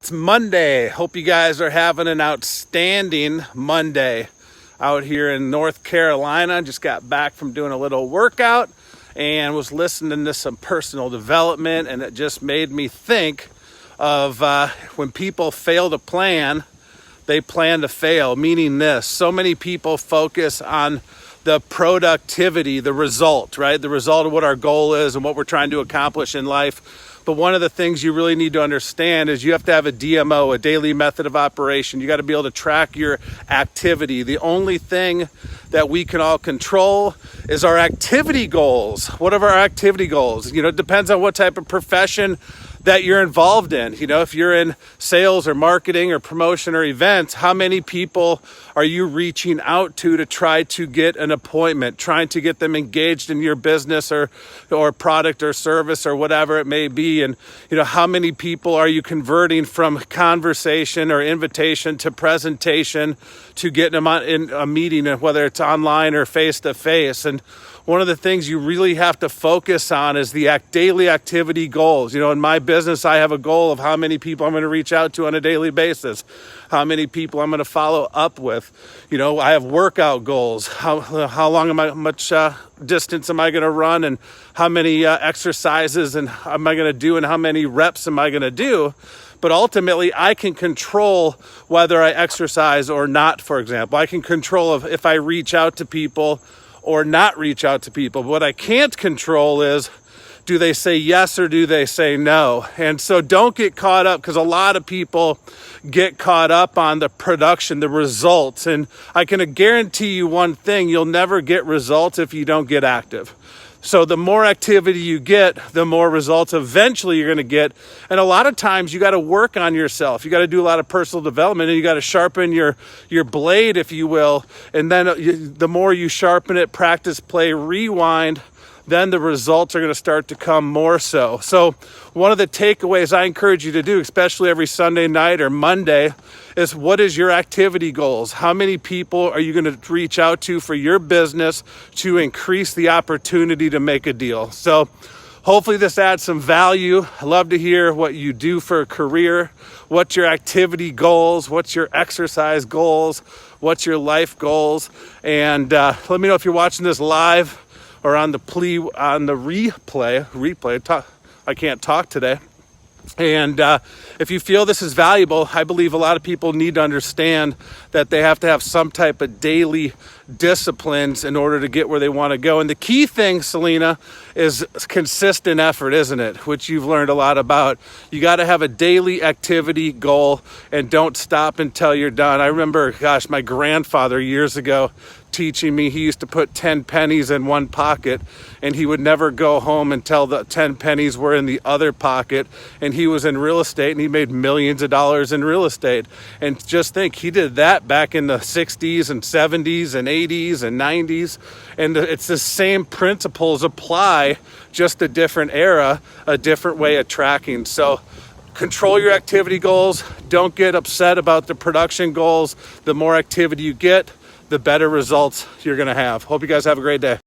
It's Monday. Hope you guys are having an outstanding Monday out here in North Carolina. Just got back from doing a little workout and was listening to some personal development, and it just made me think of when people fail to plan, they plan to fail, meaning this. So many people focus on the productivity, the result, right? The result of what our goal is and what we're trying to accomplish in life. But one of the things you really need to understand is you have to have a DMO, a daily method of operation. You got to be able to track your activity. The only thing that we can all control is our activity goals. What are our activity goals? You know, it depends on what type of profession that you're involved in. You know, if you're in sales or marketing or promotion or events, how many people are you reaching out to try to get an appointment, trying to get them engaged in your business or product or service or whatever it may be? And, you know, how many people are you converting from conversation or invitation to presentation to getting them in a meeting, whether it's online or face to face? And one of the things you really have to focus on is the daily activity goals. You know, in my business, I have a goal of how many people I'm going to reach out to on a daily basis, how many people I'm going to follow up with. You know, I have workout goals. How long much distance am I going to run, and how many exercises and am I going to do, and how many reps am I going to do? But ultimately, I can control whether I exercise or not, for example. I can control if I reach out to people or not reach out to people. But what I can't control is, do they say yes or do they say no? And so don't get caught up, because a lot of people get caught up on the production, the results. And I can guarantee you one thing: you'll never get results if you don't get active. So the more activity you get, the more results eventually you're going to get. And a lot of times you got to work on yourself. You got to do a lot of personal development, and you got to sharpen your blade, if you will. And then the more you sharpen it, practice, play, rewind, then the results are going to start to come more so. So one of the takeaways I encourage you to do, especially every Sunday night or Monday, is what is your activity goals? How many people are you going to reach out to for your business to increase the opportunity to make a deal? So hopefully this adds some value. I love to hear what you do for a career, what's your activity goals, what's your exercise goals, what's your life goals, and let me know if you're watching this live or on the replay. I can't talk today. And if you feel this is valuable, I believe a lot of people need to understand that they have to have some type of daily disciplines in order to get where they want to go. And the key thing, Selena, is consistent effort, isn't it? Which you've learned a lot about. You got to have a daily activity goal and don't stop until you're done. I remember, my grandfather years ago teaching me, he used to put 10 pennies in one pocket, and he would never go home until the 10 pennies were in the other pocket. And he was in real estate, and he made millions of dollars in real estate. And just think, he did that back in the 60s and 70s and 80s and 90s. And it's the same principles apply, just a different era, a different way of tracking. So control your activity goals. Don't get upset about the production goals. The more activity you get, the better results you're going to have. Hope you guys have a great day.